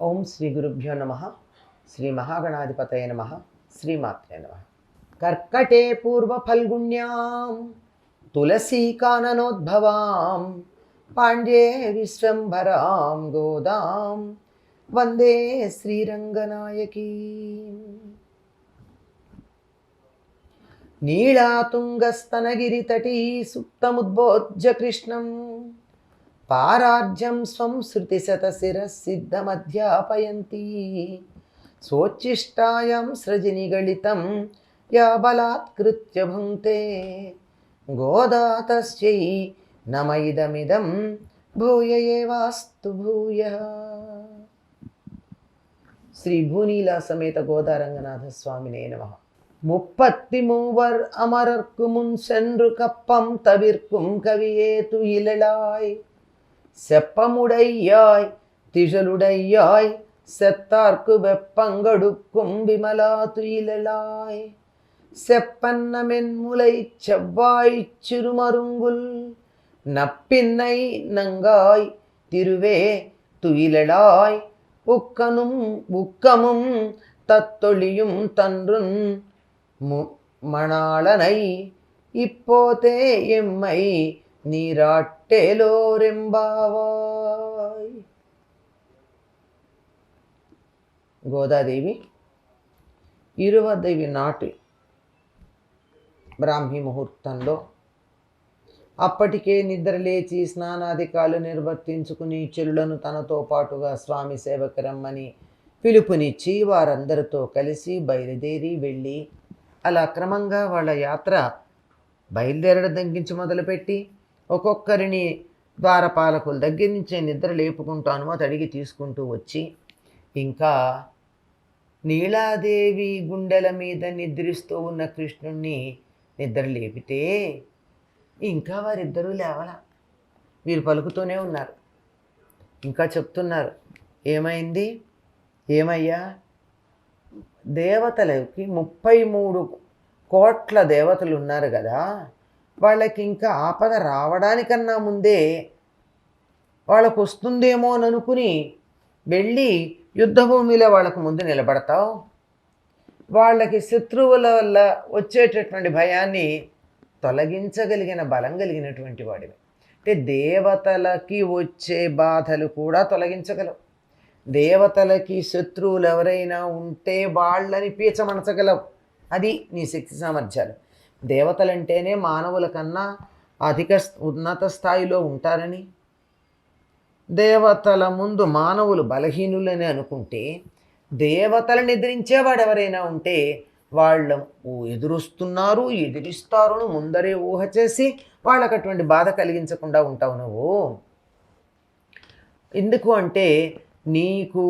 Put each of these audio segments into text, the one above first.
ఓం శ్రీ గురుభ్యో నమ. శ్రీ మహాగణాధిపతయ నమ. శ్రీమాత్రే నమ. కర్కటే పూర్వఫల్గుణ్యాం తులసీకాననోద్భవాం పాండ్యే విశ్వంభరాం గోదాం వందే శ్రీరంగనాయకీ. నీళాతుంగస్తనగిరితటీ సుప్తముద్బోధ్య కృష్ణం పారార్జ్యం స్వం శృతిశతశిరసిద్ధమధ్యాపయంతి సోచ్చిష్టాయాం సృజనిగళితం యా బలాత్కృత్య భుంక్తే గోదా తస్యై నమ ఇదమిదం భూయ ఏవాస్తు భూయః. శ్రీ భూనీలా సమేత గోదారంగనాథ స్వామినే నమః. முப்பத்தி மூவர் அமரர்க்கு முன் சென்று கப்பம் தவிர்க்கும் கவியேத்து இழலாய் செப்பமுடையாய் திழலுடையாய் செத்தார்க்கு வெப்பங்கொடுக்கும் விமலா துயிலாய் செப்பன்னமென் முலை செவ்வாய் சிறுமருங்குல் நப்பின்னை நங்காய் திருவே துயிலாய் உக்கனும் உக்கமும் தத்தொழியும் தன்றுன் மணாளனை இப்போதே எம்மை నీరాట్టేలోరెంబావాయ్. గోదాదేవి 20వ నాటి బ్రాహ్మీ ముహూర్తంలో అప్పటికే నిద్రలేచి స్నానాధికాలు నిర్వర్తించుకుని చెరులను తనతో పాటుగా స్వామి సేవకు రమ్మని పిలుపునిచ్చి వారందరితో కలిసి బయలుదేరి వెళ్ళి అలా క్రమంగా వాళ్ళ యాత్ర బయలుదేరడం తగ్గించి మొదలుపెట్టి ఒక్కొక్కరిని ద్వారపాలకుల దగ్గర నుంచే నిద్ర లేపుకుంటాను అది అడిగి తీసుకుంటూ వచ్చి ఇంకా నీలాదేవి గుండెల మీద నిద్రిస్తూ ఉన్న కృష్ణుణ్ణి నిద్ర లేపితే ఇంకా వారిద్దరూ లేవల. వీరు పలుకుతూనే ఉన్నారు, ఇంకా చెప్తున్నారు. ఏమైంది, ఏమయ్యా, దేవతలకి 33 కోట్ల దేవతలు ఉన్నారు కదా, వాళ్ళకి ఇంకా ఆపద రావడానికన్నా ముందే వాళ్ళకు వస్తుందేమో అని అనుకుని వెళ్ళి యుద్ధభూమిలో వాళ్ళకు ముందు నిలబడతావు. వాళ్ళకి శత్రువుల వల్ల వచ్చేటటువంటి భయాన్ని తొలగించగలిగిన బలం కలిగినటువంటి వాడివి. అంటే దేవతలకి వచ్చే బాధలు కూడా తొలగించగలవు. దేవతలకి శత్రువులు ఎవరైనా ఉంటే వాళ్ళని పీచమనచగలవు. అది నీ శక్తి సామర్థ్యాలు. దేవతలంటేనే మానవుల కన్నా అధిక ఉన్నత స్థాయిలో ఉంటారని, దేవతల ముందు మానవులు బలహీనులని అనుకుంటే దేవతలను ఎదిరించేవాడు ఎవరైనా ఉంటే వాళ్ళు ఎదురొస్తున్నారు, ఎదిరిస్తారు ముందరే ఊహ చేసి వాళ్ళకు అటువంటి బాధ కలిగించకుండా ఉంటావు నువ్వు. ఎందుకు అంటే నీకు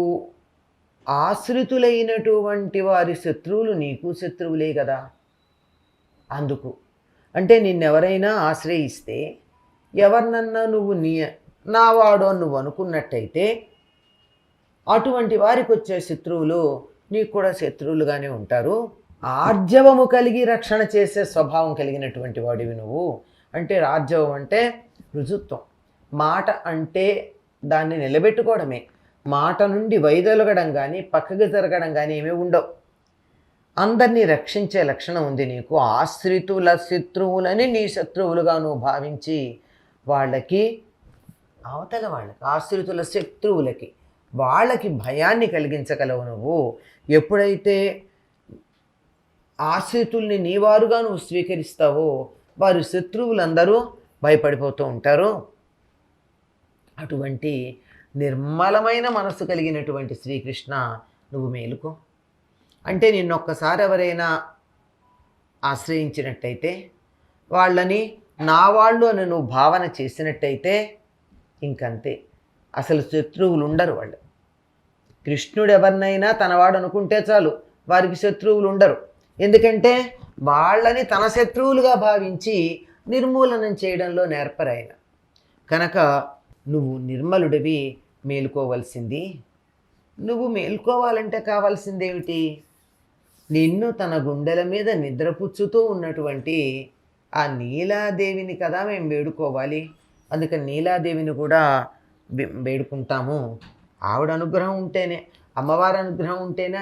ఆశ్రితులైనటువంటి వారి శత్రువులు నీకు శత్రువులే కదా. అందుకు అంటే నిన్నెవరైనా ఆశ్రయిస్తే ఎవరినన్నా నువ్వు నావాడో నువ్వు అనుకున్నట్టయితే అటువంటి వారికి వచ్చే శత్రువులు నీకు కూడా శత్రువులుగానే ఉంటారు. ఆర్జవము కలిగి రక్షణ చేసే స్వభావం కలిగినటువంటి వాడివి నువ్వు. అంటే ఆర్జవం అంటే రుజుత్వం, మాట అంటే దాన్ని నిలబెట్టుకోవడమే. మాట నుండి వైదొలగడం కానీ పక్కకి జరగడం కానీ ఏమీ ఉండవు. అందరినీ రక్షించే లక్షణం ఉంది నీకు. ఆశ్రితుల శత్రువులని నీ శత్రువులుగా నువ్వు భావించి వాళ్ళకి అవతల వాళ్ళకి ఆశ్రితుల శత్రువులకి వాళ్ళకి భయాన్ని కలిగించగలవు నువ్వు. ఎప్పుడైతే ఆశ్రితుల్ని నీవారుగా నువ్వు స్వీకరిస్తావో వారి శత్రువులందరూ భయపడిపోతూ ఉంటారు. అటువంటి నిర్మలమైన మనస్సు కలిగినటువంటి శ్రీకృష్ణ నువ్వు మేలుకో. అంటే నిన్నొక్కసారి ఎవరైనా ఆశ్రయించినట్టయితే వాళ్ళని నా వాళ్ళు అని నువ్వు భావన చేసినట్టయితే ఇంకంతే, అసలు శత్రువులు ఉండరు వాళ్ళు. కృష్ణుడు ఎవరినైనా తనవాడు అనుకుంటే చాలు, వారికి శత్రువులు ఉండరు. ఎందుకంటే వాళ్ళని తన శత్రువులుగా భావించి నిర్మూలనం చేయడంలో నేర్పరాయన. కనుక నువ్వు నిర్మలుడివి, మేలుకోవలసింది. నువ్వు మేల్కోవాలంటే కావాల్సిందేమిటి? నిన్ను తన గుండెల మీద నిద్రపుచ్చుతూ ఉన్నటువంటి ఆ నీలాదేవిని కదా మేము వేడుకోవాలి. అందుకని నీలాదేవిని కూడా వేడుకుంటాము. ఆవిడ అనుగ్రహం ఉంటేనే, అమ్మవారి అనుగ్రహం ఉంటేనే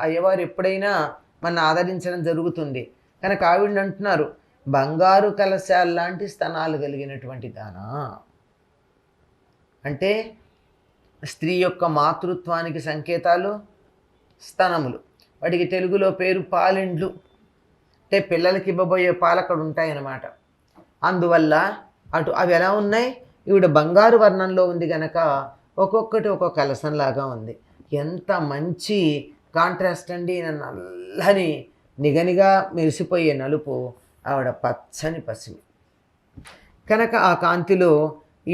అయ్యవారు ఎప్పుడైనా మన ఆదరించడం జరుగుతుంది. కనుక ఆవిడని అంటున్నారు, బంగారు కలశాల్లాంటి స్తనాలు కలిగినటువంటి దానా. అంటే స్త్రీ యొక్క మాతృత్వానికి సంకేతాలు స్తనములు. వాటికి తెలుగులో పేరు పాలెండ్లు. అంటే పిల్లలకి ఇవ్వబోయే పాలు అక్కడ ఉంటాయన్నమాట. అందువల్ల అవి ఎలా ఉన్నాయి, ఈవిడ బంగారు వర్ణంలో ఉంది కనుక ఒక్కొక్కటి ఒక్కొక్క కలసంలాగా ఉంది. ఎంత మంచి కాంట్రాస్ట్ అండి. నల్లని నిగనిగా మెరిసిపోయే నలుపు, ఆవిడ పచ్చని పసిమి. కనుక ఆ కాంతిలో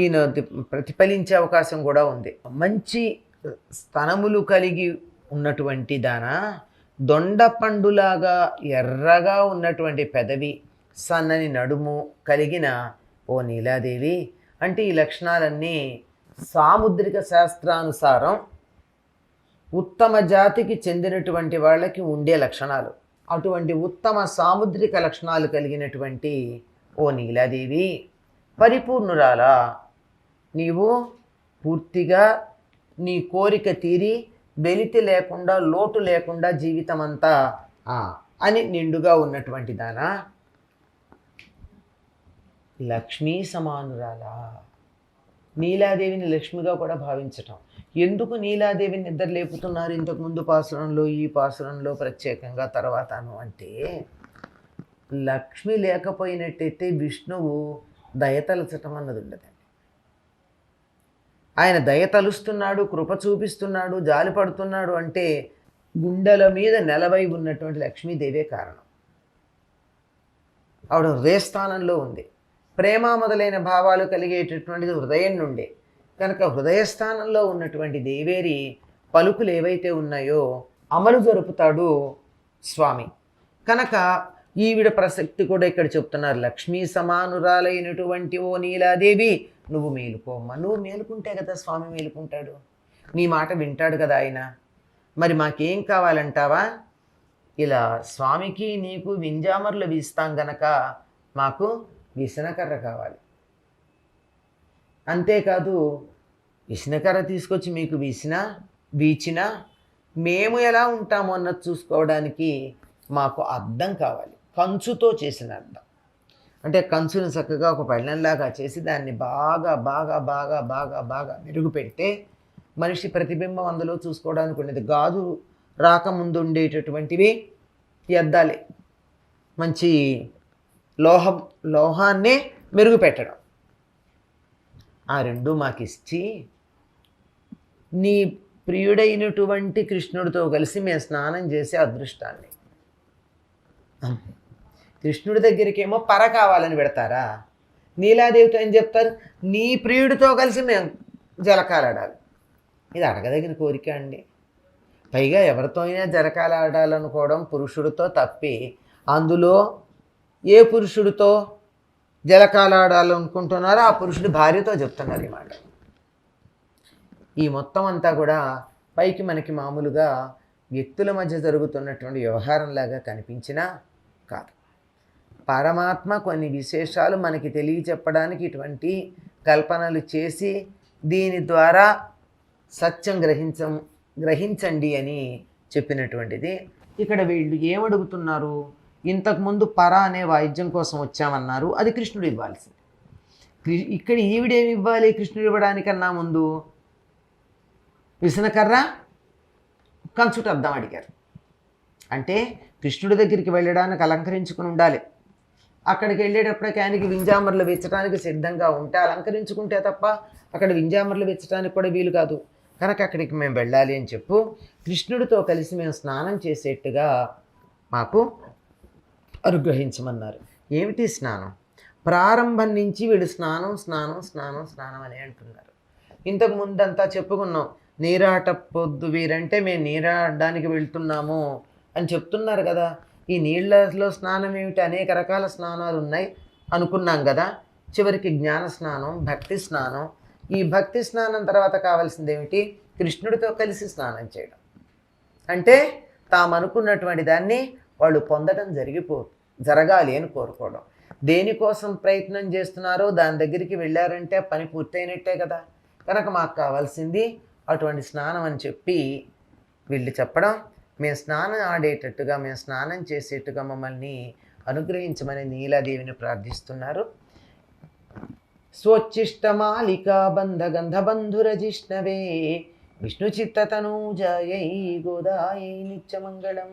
ఈయన ప్రతిఫలించే అవకాశం కూడా ఉంది. మంచి స్తనములు కలిగి ఉన్నటువంటి దాన, దొండ పండులాగా ఎర్రగా ఉన్నటువంటి పెదవి, సన్నని నడుము కలిగిన ఓ నీలాదేవి. అంటే ఈ లక్షణాలన్నీ సాముద్రిక శాస్త్రానుసారం ఉత్తమ జాతికి చెందినటువంటి వాళ్ళకి ఉండే లక్షణాలు. అటువంటి ఉత్తమ సాముద్రిక లక్షణాలు కలిగినటువంటి ఓ నీలాదేవి, పరిపూర్ణురాలా, నీవు పూర్తిగా నీ కోరిక తీరి వెలితి లేకుండా లోటు లేకుండా జీవితం అంతా అని నిండుగా ఉన్నటువంటి దానా, లక్ష్మీ సమానురాలా. నీలాదేవిని లక్ష్మిగా కూడా భావించటం. ఎందుకు నీలాదేవిని నిద్ర లేపుతున్నారు ఇంతకుముందు పాసురంలో, ఈ పాసురంలో ప్రత్యేకంగా తర్వాతను అంటే, లక్ష్మి లేకపోయినట్టయితే విష్ణువు దయతలచటం అన్నది ఉండదండి. ఆయన దయతలుస్తున్నాడు, కృప చూపిస్తున్నాడు, జాలి పడుతున్నాడు అంటే గుండెల మీద నెలవై ఉన్నటువంటి లక్ష్మీదేవే కారణం. ఆవిడ హృదయస్థానంలో ఉంది. ప్రేమ మొదలైన భావాలు కలిగేటటువంటిది హృదయం నుండే. కనుక హృదయస్థానంలో ఉన్నటువంటి దేవేరి పలుకులు ఏవైతే ఉన్నాయో అమలు జరుపుతాడు స్వామి. కనుక ఈవిడ ప్రసక్తి కూడా ఇక్కడ చెప్తున్నారు. లక్ష్మీ సమానురాలైనటువంటి ఓ నీలాదేవి, నువ్వు మేలుకోమ్మా. నువ్వు మేలుకుంటే కదా స్వామి మేలుకుంటాడు, నీ మాట వింటాడు కదా ఆయన. మరి మాకేం కావాలంటావా, ఇలా స్వామికి నీకు వింజామర్లు వీస్తాం గనక మాకు విసనకర్ర కావాలి. అంతేకాదు విసనకర్ర తీసుకొచ్చి మీకు వీచినా మేము ఎలా ఉంటామో అన్నది చూసుకోవడానికి మాకు అద్దం కావాలి, కంచుతో చేసిన అద్దం. అంటే కంచుని చక్కగా ఒక పళ్ళెంలాగా చేసి దాన్ని బాగా బాగా బాగా బాగా బాగా మెరుగు పెడితే మనిషి ప్రతిబింబం అందులో చూసుకోవడానికి ఉండేది. గాజు రాకముందు ఉండేటటువంటివి ఈ అద్దాలే. మంచి లోహాన్నే మెరుగు పెట్టడం. ఆ రెండు మాకిచ్చి నీ ప్రియుడైనటువంటి కృష్ణుడితో కలిసి మేము స్నానం చేసే అదృష్టాన్ని. కృష్ణుడి దగ్గరికేమో పర కావాలని పెడతారా, నీలాదేవితో ఏం చెప్తారు, నీ ప్రియుడితో కలిసి మేము జలకాలాడాలి. ఇది అడగదగిన కోరిక అండి. పైగా ఎవరితో అయినా జలకాలాడాలనుకోవడం పురుషుడితో తప్పి, అందులో ఏ పురుషుడితో జలకాలాడాలనుకుంటున్నారో ఆ పురుషుడి భార్యతో చెప్తున్నారు ఈ మాట. ఈ మొత్తం అంతా కూడా పైకి మనకి మామూలుగా వ్యక్తుల మధ్య జరుగుతున్నటువంటి వ్యవహారంలాగా కనిపించినా కాదు. పరమాత్మ కొన్ని విశేషాలు మనకి తెలియచెప్పడానికి ఇటువంటి కల్పనలు చేసి దీని ద్వారా సత్యం గ్రహించండి అని చెప్పినటువంటిది. ఇక్కడ వీళ్ళు ఏమడుగుతున్నారు, ఇంతకుముందు పర అనే వాయిద్యం కోసం వచ్చామన్నారు, అది కృష్ణుడు ఇవ్వాల్సింది. ఇక్కడ ఈవిడేమి ఇవ్వాలి కృష్ణుడు ఇవ్వడానికన్నా ముందు, విసనకర్ర కంచుట అద్దం అడిగారు. అంటే కృష్ణుడి దగ్గరికి వెళ్ళడానికి అలంకరించుకుని ఉండాలి. అక్కడికి వెళ్ళేటప్పటికి ఆయనకి వింజామర్లు వెచ్చడానికి సిద్ధంగా ఉంటే అలంకరించుకుంటే తప్ప అక్కడ వింజామర్లు వెచ్చడానికి కూడా వీలు కాదు. కనుక అక్కడికి మేము వెళ్ళాలి అని చెప్పు కృష్ణుడితో కలిసి మేము స్నానం చేసేట్టుగా మాకు అనుగ్రహించమన్నారు. ఏమిటి స్నానం? ప్రారంభం నుంచి వీడు స్నానం స్నానం స్నానం స్నానం అని అంటున్నారు. ఇంతకు ముందంతా చెప్పుకున్నాం, నీరాట పొద్దు వీరంటే మేము నీరాడడానికి వెళ్తున్నాము అని చెప్తున్నారు కదా. ఈ నీళ్ళలో స్నానం ఏమిటి, అనేక రకాల స్నానాలు ఉన్నాయి అనుకున్నాం కదా. చివరికి జ్ఞాన స్నానం, భక్తి స్నానం. ఈ భక్తి స్నానం తర్వాత కావాల్సింది ఏమిటి, కృష్ణుడితో కలిసి స్నానం చేయడం. అంటే తాము అనుకున్నటువంటి దాన్ని వాళ్ళు పొందడం జరగాలి అని కోరుకోవడం. దేనికోసం ప్రయత్నం చేస్తున్నారో దాని దగ్గరికి వెళ్ళారంటే పని పూర్తయినట్టే కదా. కనుక మాకు కావాల్సింది అటువంటి స్నానం అని చెప్పి వీళ్ళు చెప్పడం, మేము స్నానం ఆడేటట్టుగా, మేము స్నానం చేసేట్టుగా మమ్మల్ని అనుగ్రహించమని నీలాదేవిని ప్రార్థిస్తున్నారు. స్వోచ్ఛిష్టమాలికా బంధగంధబంధురజిష్ణవే విష్ణుచిత్తతనూజాయై గోదాయై నిత్యమంగళం.